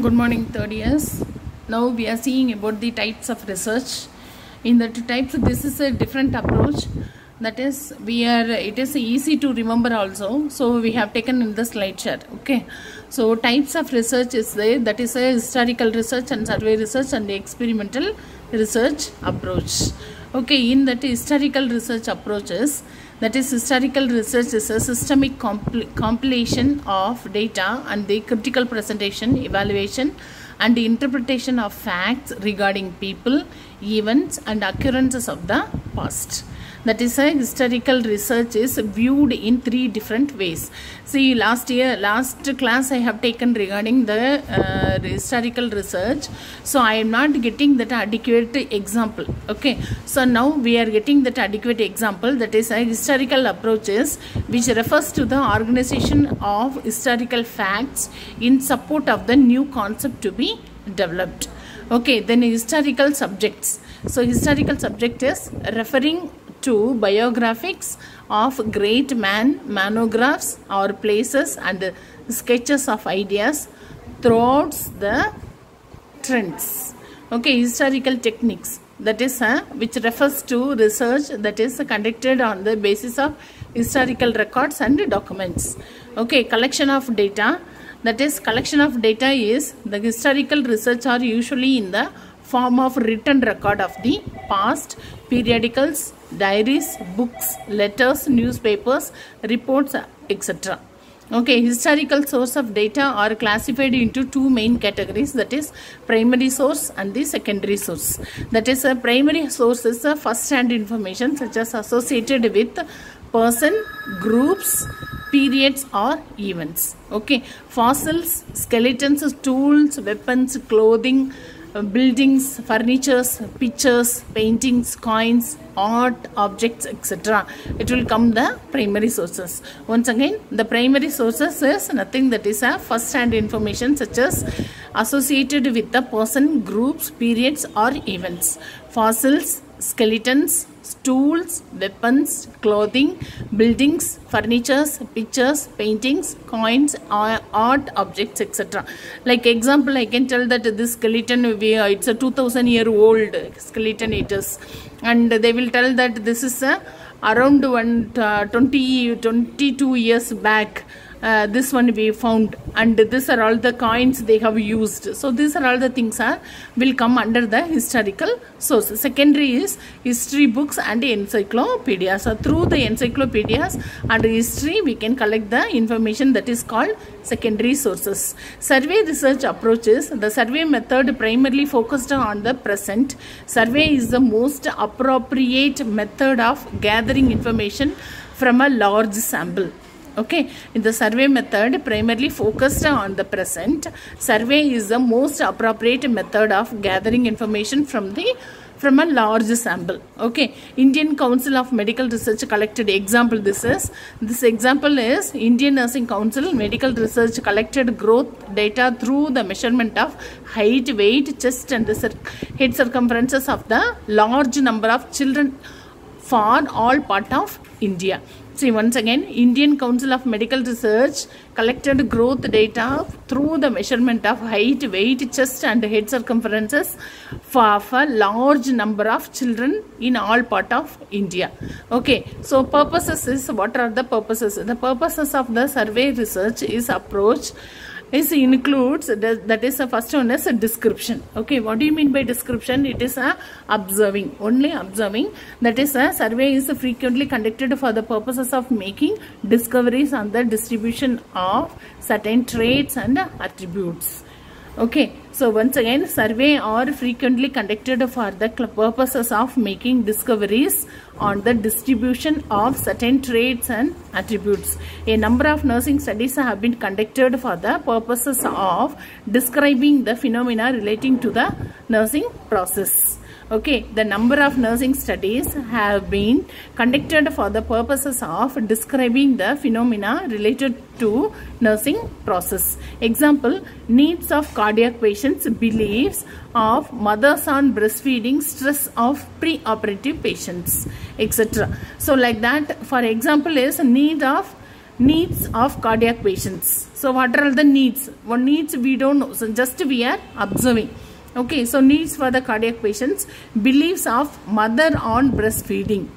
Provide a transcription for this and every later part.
Good morning, third years. Now we are seeing about the types of research. In the two types, this is a different approach. That is, it is easy to remember also. So we have taken in the slide share. Okay. So types of research is there. That is a historical research and survey research and the experimental research approach. Okay. In that historical research approaches, that is, historical research is a systemic compilation of data and the critical presentation, evaluation and the interpretation of facts regarding people, events and occurrences of the past. That is, a historical research is viewed in three different ways. See, last class I have taken regarding the historical research. So I am not getting that adequate example. Okay. So now we are getting that adequate example. That is, a historical approaches which refers to the organization of historical facts in support of the new concept to be developed. Okay. Then historical subjects. So historical subject is referring to biographies of great monographs or places and sketches of ideas throughout the trends. Okay, historical techniques, that is which refers to research that is conducted on the basis of historical records and documents. Okay, collection of data, that is collection of data is the historical research are usually in the form of written record of the past, periodicals, diaries, books, letters, newspapers, reports, etc. Okay, historical source of data are classified into two main categories, that is primary source and the secondary source. That is, a primary source is a first-hand information such as associated with person, groups, periods or events. Okay, fossils, skeletons, tools, weapons, clothing, buildings, furnitures, pictures, paintings, coins, art, objects, etc. It will come the primary sources. Once again, the primary sources is nothing that is a first-hand information such as associated with the person, groups, periods or events. Fossils, skeletons, tools, weapons, clothing, buildings, furnitures, pictures, paintings, coins, art, objects, etc. Like example, I can tell that this skeleton, it's a 2000-year-old skeleton it is, and they will tell that this is around 22 years back. This one we found, and these are all the coins they have used. So these are all the things will come under the historical source. Secondary is history books and encyclopedias. So through the encyclopedias and history we can collect the information that is called secondary sources. Survey research approaches. The survey method primarily focused on the present. Survey is the most appropriate method of gathering information from a large sample. Okay, in the survey method primarily focused on the present. Survey is the most appropriate method of gathering information from a large sample. Okay, Indian Council of Medical Research collected example. This example is Indian Nursing Council Medical Research collected growth data through the measurement of height, weight, chest and head circumferences of the large number of children for all part of India. See, once again, Indian Council of Medical Research collected growth data through the measurement of height, weight, chest and head circumferences for a large number of children in all part of India. Okay, so purposes is, what are the purposes? The purposes of the survey research is approach. This includes, that is the first one is a description. Okay, what do you mean by description? It is observing, only observing. That is, a survey is frequently conducted for the purposes of making discoveries on the distribution of certain traits and attributes. Okay, so once again, survey are frequently conducted for the purposes of making discoveries on the distribution of certain traits and attributes. A number of nursing studies have been conducted for the purposes of describing the phenomena relating to the nursing process. Okay, the number of nursing studies have been conducted for the purposes of describing the phenomena related to nursing process. Example, needs of cardiac patients, beliefs of mothers on breastfeeding, stress of pre-operative patients, etc. So like that, for example, is need of needs of cardiac patients. So what are all the needs? What needs we don't know. So just we are observing. Okay, so needs for the cardiac patients, beliefs of mother on breastfeeding.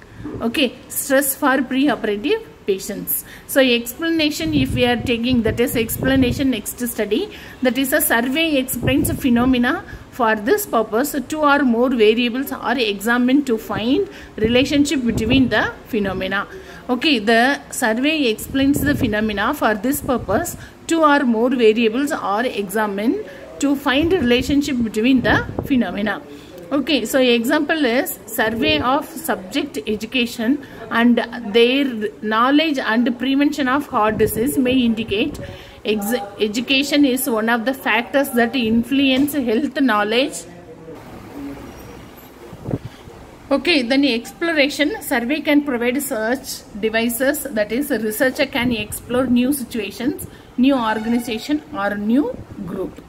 Okay, stress for pre-operative patients. So explanation, if we are taking, that is explanation next study, that is a survey explains phenomena. For this purpose, 2 or more variables are examined to find relationship between the phenomena. Okay, the survey explains the phenomena. For this purpose, 2 or more variables are examined to find relationship between the phenomena. Okay, so example is survey of subject education and their knowledge and prevention of heart disease may indicate education is one of the factors that influence health knowledge. Okay, then exploration, survey can provide search devices, that is a researcher can explore new situations, new organization or new group.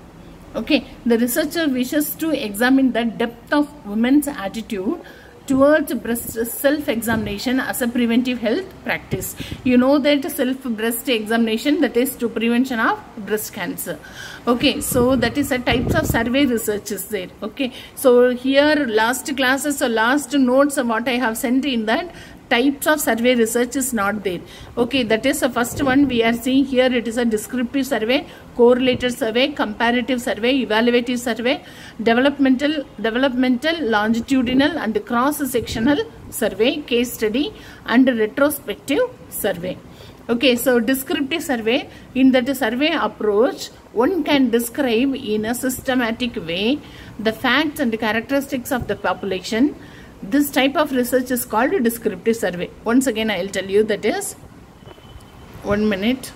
Okay, the researcher wishes to examine the depth of women's attitude towards breast self-examination as a preventive health practice. You know that self-breast examination, that is to prevention of breast cancer. Okay, so that is a types of survey research is there. Okay, so here last classes or last notes what I have sent in that types of survey research is not there. Okay, that is the first one we are seeing here. It is a descriptive survey, correlated survey, comparative survey, evaluative survey, developmental, longitudinal and cross-sectional survey, case study and retrospective survey. Okay, so descriptive survey, in that survey approach, one can describe in a systematic way the facts and characteristics of the population. This type of research is called a descriptive survey. Once again I will tell you, that is 1 minute.